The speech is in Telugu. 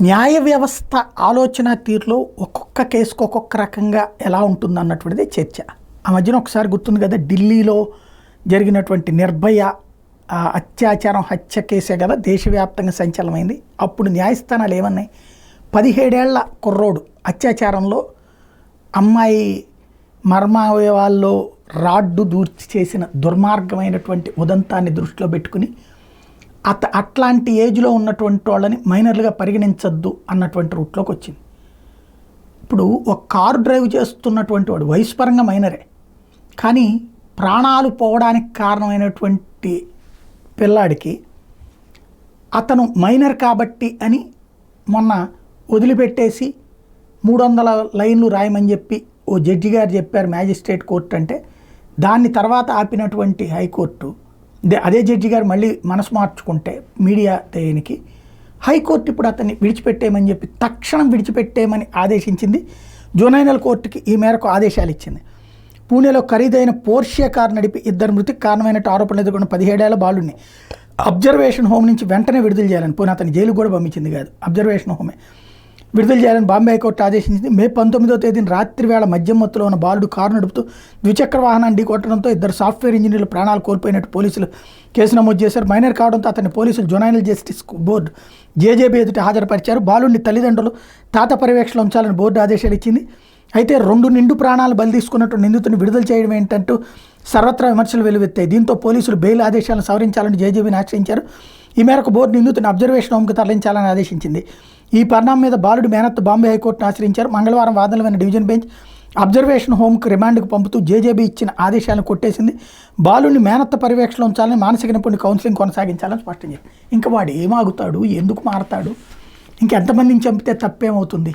న్యాయ వ్యవస్థ ఆలోచన తీరులో ఒక్కొక్క కేసుకు ఒక్కొక్క రకంగా ఎలా ఉంటుంది అన్నటువంటిది చర్చ. ఆ మధ్యన ఒకసారి గుర్తుంది కదా, ఢిల్లీలో జరిగినటువంటి నిర్భయ అత్యాచారం హత్య కేసే కదా దేశవ్యాప్తంగా సంచలనమైంది. అప్పుడు న్యాయస్థానాలు ఏమన్నాయి, 17 ఏళ్ల కుర్రోడు అత్యాచారంలో అమ్మాయి మర్మావయవాల్లో రాడ్డు దూర్చి చేసిన దుర్మార్గమైనటువంటి ఉదంతాన్ని దృష్టిలో పెట్టుకుని అట్లాంటి ఏజ్లో ఉన్నటువంటి వాళ్ళని మైనర్లుగా పరిగణించద్దు అన్నటువంటి రూట్లోకి వచ్చింది. ఇప్పుడు ఒక కారు డ్రైవ్ చేస్తున్నటువంటి వాడు వయసు పరంగా మైనరే, కానీ ప్రాణాలు పోవడానికి కారణమైనటువంటి పిల్లాడికి అతను మైనర్ కాబట్టి అని మొన్న వదిలిపెట్టేసి 300 లైన్లు రాయమని చెప్పి ఓ జడ్జి గారు చెప్పారు మ్యాజిస్ట్రేట్ కోర్టు. అంటే దాన్ని తర్వాత ఆపినటువంటి హైకోర్టు, అదే జడ్జి గారు మళ్ళీ మనసు మార్చుకుంటే మీడియా దేనికి హైకోర్టు ఇప్పుడు అతన్ని విడిచిపెట్టేయమని చెప్పి తక్షణం విడిచిపెట్టేయమని ఆదేశించింది. జునైనల్ కోర్టుకి ఈ మేరకు ఆదేశాలు ఇచ్చింది. పూణేలో ఖరీదైన పోర్షియా కారు నడిపి 2 మృతికి కారణమైనట్టు ఆరోపణలు ఎదుర్కొన్న 17 ఏళ్ల బాలుడిని అబ్జర్వేషన్ హోమ్ నుంచి వెంటనే విడుదల చేయాలని, పోనీ అతని జైలు కూడా పంపించింది కాదు, అబ్జర్వేషన్ హోమే విడుదల చేయాలని బాంబే హైకోర్టు ఆదేశించింది. మే 19వ తేదీన రాత్రి వేళ మద్యం మత్తులో ఉన్న బాలుడు కారు నడుపుతూ ద్విచక్ర వాహనాన్ని ఢీకొట్టడంతో 2 సాఫ్ట్వేర్ ఇంజనీర్లు ప్రాణాలు కోల్పోయినట్టు పోలీసులు కేసు నమోదు చేశారు. మైనర్ కావడంతో అతన్ని పోలీసులు జునైనల్ జస్టిస్ బోర్డు జేజేబీ ఎదుట హాజరుపరిచారు. బాలుడిని తల్లిదండ్రులు తాత పర్యవేక్షణలో ఉంచాలని బోర్డు ఆదేశాలు ఇచ్చింది. అయితే 2 నిండు ప్రాణాలు బలి తీసుకున్నట్టు నిందితుని విడుదల చేయడం ఏంటంటూ సర్వత్రా విమర్శలు వెలువెత్తాయి. దీంతో పోలీసులు బెయిల్ ఆదేశాలను సవరించాలని జేజేబీని ఆశ్రయించారు. ఈ మేరకు బోర్డు నిందితుని అబ్జర్వేషన్ హోమ్కి తరలించాలని ఆదేశించింది. ఈ పరిణామం మీద బాలుడి మేనత్త బాంబే హైకోర్టును ఆశ్రయించారు. మంగళవారం వాదనలైన డివిజన్ బెంచ్ అబ్జర్వేషన్ హోమ్కి రిమాండ్కు పంపుతూ జేజేబీ ఇచ్చిన ఆదేశాలను కొట్టేసింది. బాలుడిని మేనత్త పర్యవేక్షణలో ఉంచాలని, మానసిక నిపుణుని కౌన్సిలింగ్ కొనసాగించాలని స్పష్టం చేసింది. ఇంకా వాడు ఏమాగుతాడు, ఎందుకు మారతాడు, ఇంకెంతమందిని చంపితే తప్పేమవుతుంది?